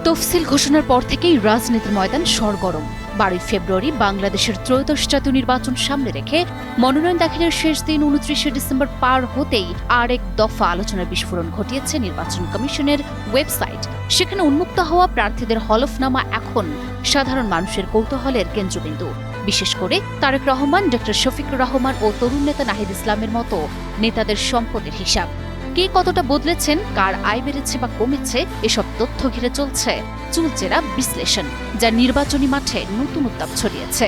তফসিল ঘোষণার পর থেকেই রাজনীতির ময়দান সরগরম। 12 ফেব্রুয়ারি বাংলাদেশের ত্রয়োদশ জাতীয় নির্বাচন সামনে রেখে মনোনয়ন দাখিলের শেষ দিন 29 ডিসেম্বর পার হতেই আরেক দফা আলোচনার বিস্ফোরণ ঘটিয়েছে নির্বাচন কমিশনের ওয়েবসাইট। সেখানে উন্মুক্ত হওয়া প্রার্থীদের হলফনামা এখন সাধারণ মানুষের কৌতূহলের কেন্দ্রবিন্দু। বিশেষ করে তারেক রহমান, ডক্টর শফিকুর রহমান ও তরুণ নেতা নাহিদ ইসলামের মতো নেতাদের সম্পদের হিসাব। কে কতটা বদলেছেন, কার আয় বেড়েছে বা কমেছে, এসব তথ্য ঘিরে চলছে চুলচেরা বিশ্লেষণ, যা নির্বাচনী মাঠে নতুন উত্তাপ ছড়িয়েছে।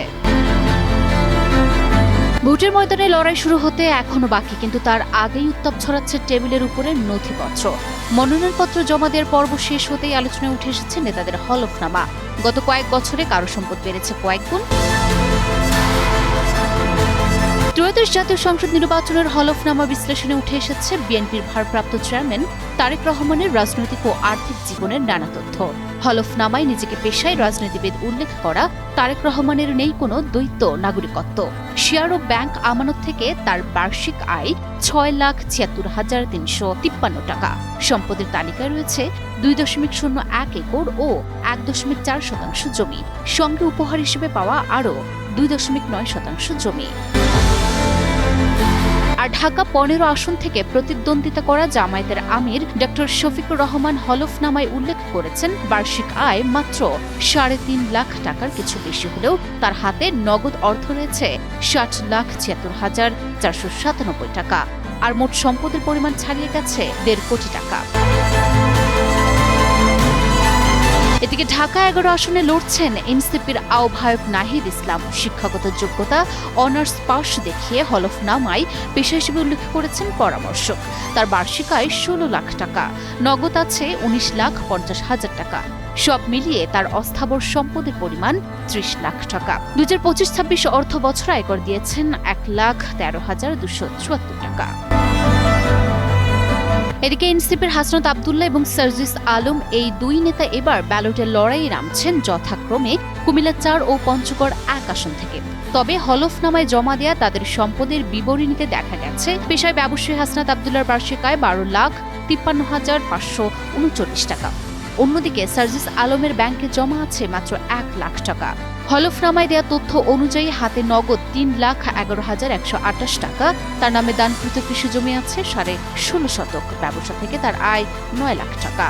ভোটের ময়দানে লড়াই শুরু হতে এখনো বাকি, কিন্তু তার আগেই উত্তাপ ছড়াচ্ছে টেবিলের উপরে নথিপত্র। মনোনয়নপত্র জমা দেওয়ার পর্ব শেষ হতেই আলোচনায় উঠে এসেছে নেতাদের হলফনামা। গত কয়েক বছরে কারো সম্পদ বেড়েছে কয়েক গুণ। ত্রয়োদশ জাতীয় সংসদ নির্বাচনের হলফনামা বিশ্লেষণে উঠে এসেছে বিএনপির ভারপ্রাপ্ত চেয়ারম্যান তারেক রহমানের রাজনৈতিক ও আর্থিক জীবনের নানা তথ্য। হলফনামায় নিজেকে পেশায় রাজনীতিবিদ উল্লেখ করা তারেক রহমানের নেই কোনো দ্বৈত নাগরিকত্ব। শেয়ার ও ব্যাংক আমানত থেকে তার বার্ষিক আয় 6,76,353 টাকা। সম্পদের তালিকায় রয়েছে 2.01 একর ও 1.4% জমি, সঙ্গে উপহার হিসেবে পাওয়া আরও 2.9% জমি। আর ঢাকা 15 আসন থেকে প্রতিদ্বন্দ্বিতা করা জামায়াতের আমির ডক্টর শফিকুর রহমান হলফনামায় উল্লেখ করেছেন বার্ষিক আয় মাত্র 3.5 লাখ টাকার কিছু বেশি হলেও তার হাতে নগদ অর্থ রয়েছে 60,76,497 টাকা। আর মোট সম্পদের পরিমাণ ছাড়িয়ে গেছে 1.5 কোটি টাকা। এদিকে ঢাকা 11 আসনে লড়ছেন এনসিপির আহ্বায়ক নাহিদ ইসলাম। শিক্ষাগত যোগ্যতা অনার্স পাস দেখিয়ে হলফনামায় পেশা হিসেবে উল্লেখ করেছেন পরামর্শক। তার বার্ষিক আয় 16 লাখ টাকা, নগদ আছে 19,50,000 টাকা। সব মিলিয়ে তার অস্থাবর সম্পদের পরিমাণ 30 লাখ টাকা। 2025-26 অর্থ বছর আয়কর দিয়েছেন 1,13,274 টাকা। এদিকে এনসিপির হাসনাত আব্দুল্লাহ এবং সার্জিস আলম, এই দুই নেতা এবার ব্যালটের লড়াইয়ে নামছেন যথাক্রমে কুমিল্লা 4 ও পঞ্চগড় 1 আসন থেকে। তবে হলফনামায় জমা দেয়া তাদের সম্পদের বিবরণীতে দেখা গেছে পেশায় ব্যবসায়ী হাসনাত আব্দুল্লাহর বার্ষিক আয় 12,53,539 টাকা। অন্যদিকে সার্জিস আলমের ব্যাংকে জমা আছে মাত্র 1 লাখ টাকা। হলফনামায় দেয়া তথ্য অনুযায়ী হাতে নগদ 3,11,128 টাকা। তার নামে দানকৃত কৃষি জমি আছে 16.5 শতক। ব্যবসা থেকে তার আয় 9 লাখ টাকা।